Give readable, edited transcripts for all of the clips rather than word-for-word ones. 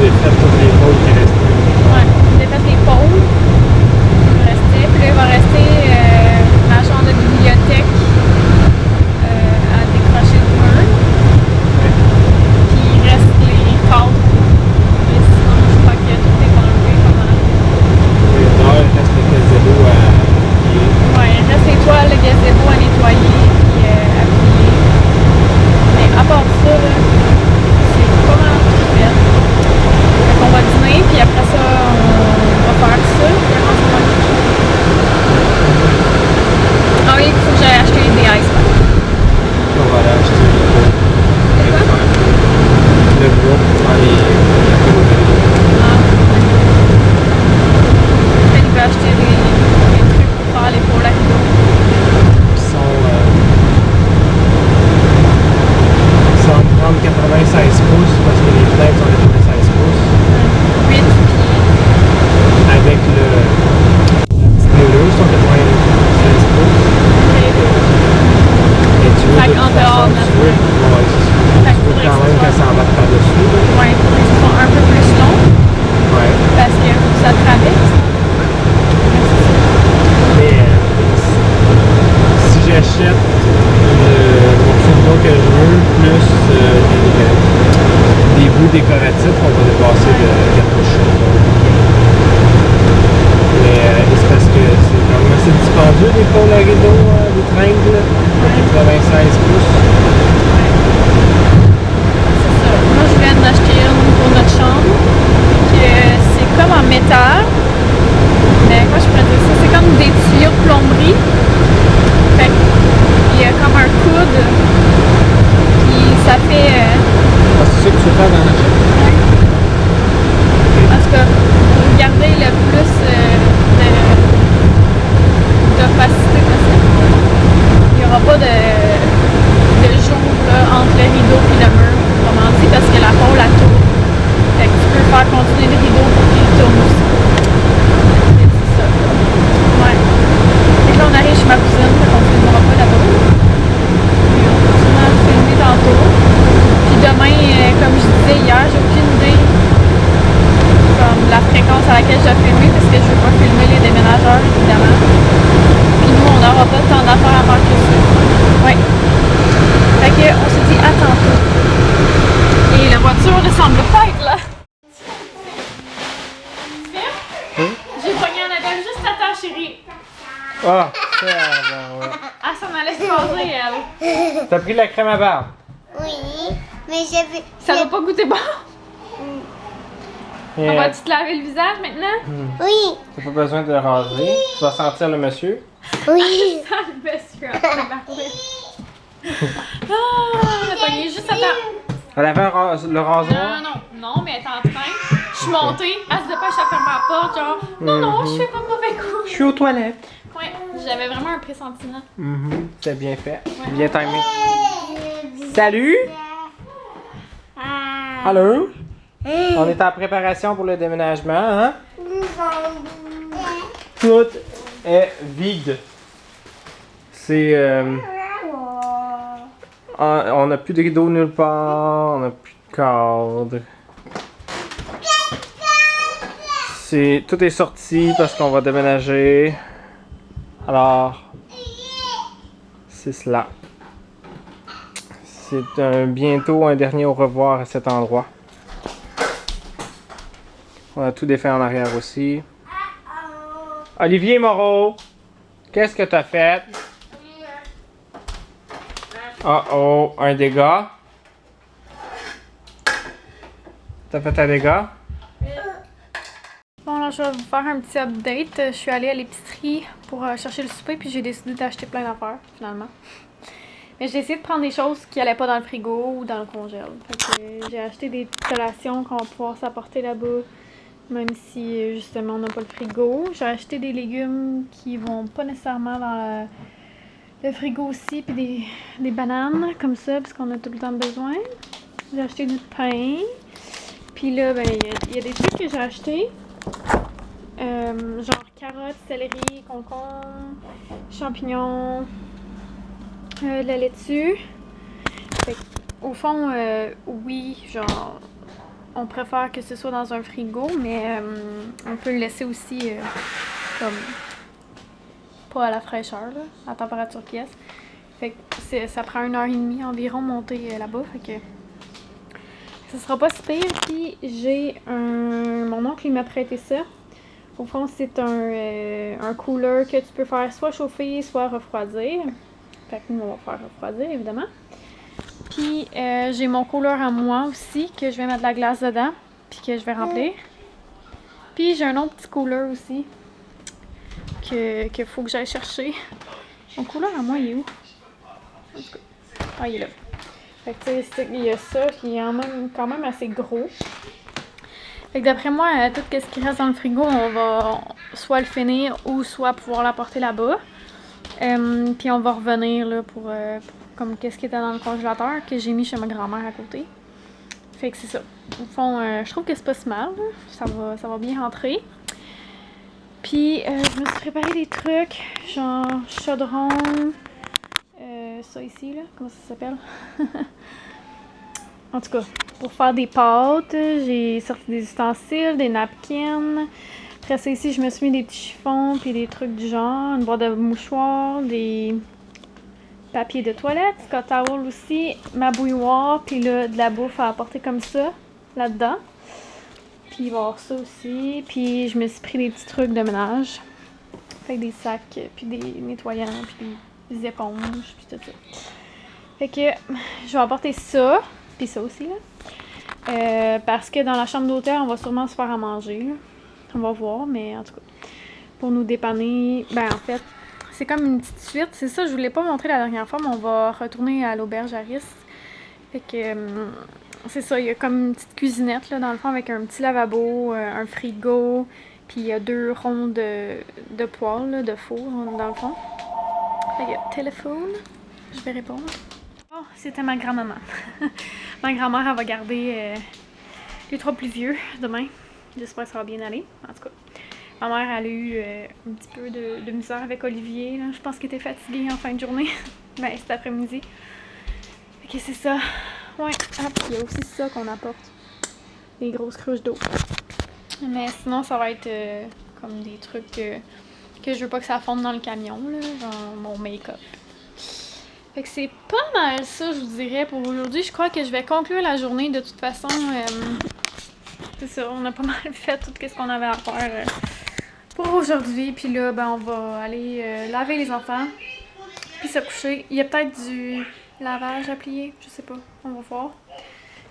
défait tous les pôles qui restaient. Ouais, j'ai fait les pôles. Il me restait. Puis là, il va rester la chambre de bibliothèque à décrocher le mur. Ouais. Puis il reste les cadres. Mais sinon, je crois que tout est enlevé pas mal. Et là, il reste le gazebo à plier. Ouais, il reste les toiles, le gazebo à nettoyer puis à plier. Mais à part ça, là, c'est pas mal tout fait. Fait qu'on va dîner, puis après ça, on va faire ça. Puis après, on va manger. Ah oui, il faut que j'aille acheter des ice packs. On va aller acheter le bois. Le bois pour faire les vélos. Ah, ouais. Peut-être qu'il veut acheter des trucs pour faire les pôles à rideaux. Ils sont 96 pouces parce que les fenêtres sont de 96 pouces. 8 puis Avec la petite neuleuse sont de 96 pouces. Et tu veux Fait de toute qu'en dehors, façon, tu veux, ouais, c'est ça. Fait Tu que veux faudrait quand que même ce que soit- ça embarque par-dessus. là. ouais, il faudrait qu'ils soient un peu plus longs Ouais. parce que faut que ça traverse. Mais si j'achète le morceau de bois que je veux, plus des bouts décoratifs, on va dépasser de cartouche. Mais c'est parce que c'est quand même assez dispendieux des pôles à rideaux, des tringles, de 96 pouces. C'est ça. Moi, je viens d'acheter une pour notre chambre. Puis c'est comme en métal. Mais quoi je pourrais dire ça? C'est comme des tuyaux de plomberie. Fait qu'il y a comme un coude. Puis ça fait. Ah, c'est ça que tu veux faire dans la chambre? En tout cas, pour garder le plus d'opacité possible. Il n'y aura pas de jour là, entre le rideau et le mur, autrement dit, parce que la pôle elle tourne. Fait que tu peux faire continuer le rideau pour qu'il tourne aussi. Et c'est ça. Ouais. Et là, on arrive chez ma cousine, fait qu'on ne filmera pas là-bas. Puis on va sûrement filmer tantôt. Puis demain, comme je disais hier, j'ai aucune idée comme la fréquence à laquelle je vais filmer parce que je veux pas filmer les déménageurs évidemment. Puis nous on n'aura pas tant d'affaires à faire que ça. Ouais. Fait que on se dit à tantôt. Et la voiture ne semble pas être là. J'ai pogné un appel juste à temps chérie. Ah, ça, ouais. Ah ça m'allait se passer elle. T'as pris la crème à barbe? Oui, mais j'avais. Ça va pas goûter bon. Et, On va-tu te laver le visage maintenant? Oui, t'as pas besoin de raser. Tu vas sentir le monsieur. oui. Ah le monsieur en train de parler. Ah, elle a pogné juste à temps. Elle avait le rasoir. Non, mais elle est en train. Je suis montée, elle se dépêche à fermer la porte, genre, non, je fais pas de mauvais coup. Je suis aux toilettes. Ouais, j'avais vraiment un pressentiment. C'était bien fait. Bien timé. Salut! Allô? On est en préparation pour le déménagement, hein? Tout est vide. C'est... on n'a plus de rideaux nulle part, on n'a plus de cadre. Tout est sorti parce qu'on va déménager. Alors, c'est cela. C'est bientôt un dernier au revoir à cet endroit. On a tout défait en arrière aussi. Olivier Moreau, qu'est-ce que t'as fait? Oh, un dégât. T'as fait un dégât? Bon, là, je vais vous faire un petit update. Je suis allée à l'épicerie pour chercher le souper, puis j'ai décidé d'acheter plein d'affaires, finalement. Mais j'ai essayé de prendre des choses qui allaient pas dans le frigo ou dans le congèle. Fait que j'ai acheté des collations qu'on va pouvoir s'apporter là-bas, même si, justement, on n'a pas le frigo. J'ai acheté des légumes qui vont pas nécessairement dans le frigo aussi, puis des bananes, comme ça, parce qu'on a tout le temps besoin. J'ai acheté du pain. Puis là, ben, il y a des trucs que j'ai achetés. Genre carottes, céleri, concombre, champignons, la laitue. Fait, au fond, oui, genre, on préfère que ce soit dans un frigo, mais on peut le laisser aussi comme pas à la fraîcheur, là, à température pièce. Fait que ça prend 1h30 environ monter là-bas, fait que ça sera pas si pire. Puis j'ai mon oncle il m'a prêté ça. Au fond, c'est un cooler que tu peux faire soit chauffer, soit refroidir. Fait que nous, on va faire refroidir, évidemment. Puis j'ai mon cooler à moi aussi, que je vais mettre de la glace dedans, puis que je vais remplir. Puis j'ai un autre petit cooler aussi, que faut que j'aille chercher. Mon cooler à moi, il est où? Ah, il est là. Fait que tu sais, il y a ça qui est quand même assez gros. Fait que d'après moi, tout ce qui reste dans le frigo, on va soit le finir ou soit pouvoir l'apporter là-bas. Puis on va revenir là, pour comme qu'est-ce qui était dans le congélateur que j'ai mis chez ma grand-mère à côté. Fait que c'est ça. Au fond, je trouve que c'est pas si mal. Ça va bien rentrer. Puis je me suis préparé des trucs, genre chaudron. Ça ici, là, comment ça s'appelle? En tout cas, pour faire des pâtes, j'ai sorti des ustensiles, des napkins. Après ça ici, je me suis mis des petits chiffons puis des trucs du genre, une boîte de mouchoirs, des papiers de toilette, Scott Towel aussi, ma bouilloire, puis là, de la bouffe à apporter comme ça, là-dedans. Puis il va y avoir ça aussi. Puis je me suis pris des petits trucs de ménage. Fait que des sacs, puis des nettoyants, puis des éponges, puis tout ça. Fait que je vais apporter ça, puis ça aussi, là. Parce que dans la chambre d'hôtel, on va sûrement se faire à manger, là. On va voir, mais en tout cas, pour nous dépanner, ben en fait, c'est comme une petite suite. C'est ça, je vous l'ai pas montré la dernière fois, mais on va retourner à l'auberge Harris. Fait que c'est ça, il y a comme une petite cuisinette, là, dans le fond, avec un petit lavabo, un frigo, puis il y a 2 ronds de poêle, là, de four, dans le fond. Fait que téléphone, je vais répondre. Oh, c'était ma grand-maman. Ma grand-mère, elle va garder les 3 plus vieux demain. J'espère que ça va bien aller. En tout cas, ma mère, elle a eu un petit peu de misère avec Olivier. Là. Je pense qu'il était fatigué en fin de journée. Ben, cet après-midi. Fait que c'est ça. Ouais. Ah, puis il y a aussi ça qu'on apporte. Des grosses cruches d'eau. Mais sinon, ça va être comme des trucs que je veux pas que ça fonde dans le camion, là. Genre mon make-up. Fait que c'est pas mal ça, je vous dirais, pour aujourd'hui. Je crois que je vais conclure la journée. De toute façon, c'est ça, on a pas mal fait tout ce qu'on avait à faire pour aujourd'hui. Puis là, ben, on va aller laver les enfants, puis se coucher. Il y a peut-être du lavage à plier, je sais pas, on va voir.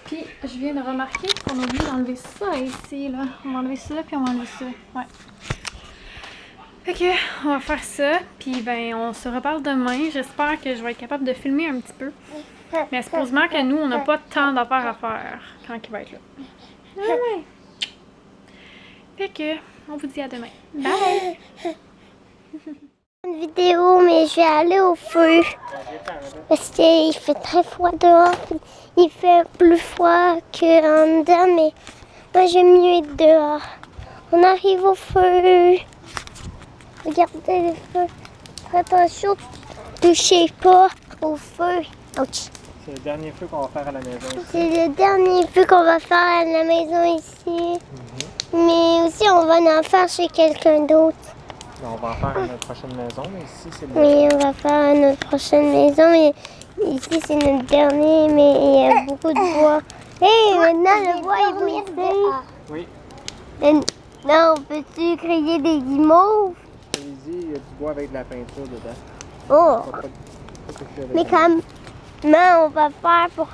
Puis je viens de remarquer qu'on a oublié d'enlever ça ici, là. On va enlever ça, puis on va enlever ça, ouais. Fait que, on va faire ça, puis ben, on se reparle demain. J'espère que je vais être capable de filmer un petit peu. Mais supposément que nous, on n'a pas tant d'affaires à faire quand il va être là. Ouais. Fait que, on vous dit à demain. Bye! Une vidéo, mais je vais aller au feu. Parce qu'il fait très froid dehors. Il fait plus froid qu'en dedans, mais moi j'aime mieux être dehors. On arrive au feu. Regardez le feu. Faites attention, touchez pas au feu. Ouch. C'est le dernier feu qu'on va faire à la maison ici. C'est le dernier feu qu'on va faire à la maison ici. Mais aussi, on va en faire chez quelqu'un d'autre. On va en faire à notre prochaine maison, mais ici, c'est le... Oui, on va faire à notre prochaine maison. Mais ici, c'est notre dernier, mais il y a beaucoup de bois. Hé, maintenant, le bois est brisé. Oui. Maintenant, peut-tu créer des guimauves? Allez-y, il y a du bois avec de la peinture dedans. Oh! Pas de Mais comment on va faire pour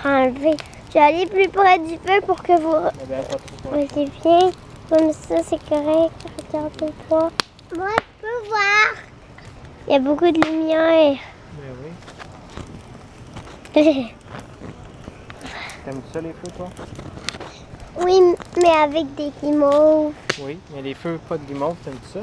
enlever? Je vais aller plus près du feu pour que vous... Oui, c'est bien. Comme ça, c'est correct. Regardez-moi. Moi, je peux voir. Il y a beaucoup de lumière. Mais oui. T'aimes ça, les feux, toi? Oui, mais avec des guimauves. Oui, mais les feux, pas de guimauve, t'aimes ça?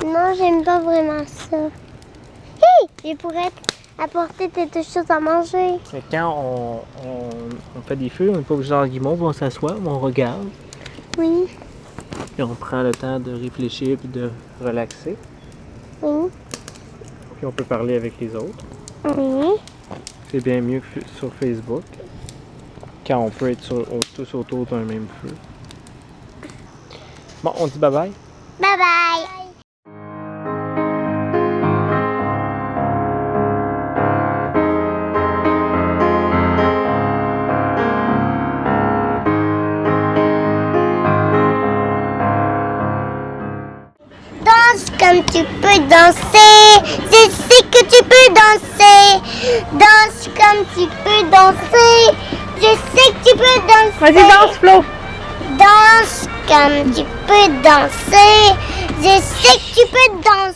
Non, j'aime pas vraiment ça. Hé! Je pourrais apporter des choses à manger. Mais quand on fait des feux, on n'est pas obligé d'avoir guimauve, on s'assoit, on regarde. Oui. Puis on prend le temps de réfléchir puis de relaxer. Oui. Puis on peut parler avec les autres. Oui. C'est bien mieux que sur Facebook quand on peut être tous autour d'un même feu. Bon, on dit bye bye. Bye bye. Danse comme tu peux danser. Je sais que tu peux danser. Danse comme tu peux danser. Je sais que tu peux danser. Vas-y, danse, Flo! Danse comme tu peux danser. Je sais que tu peux danser.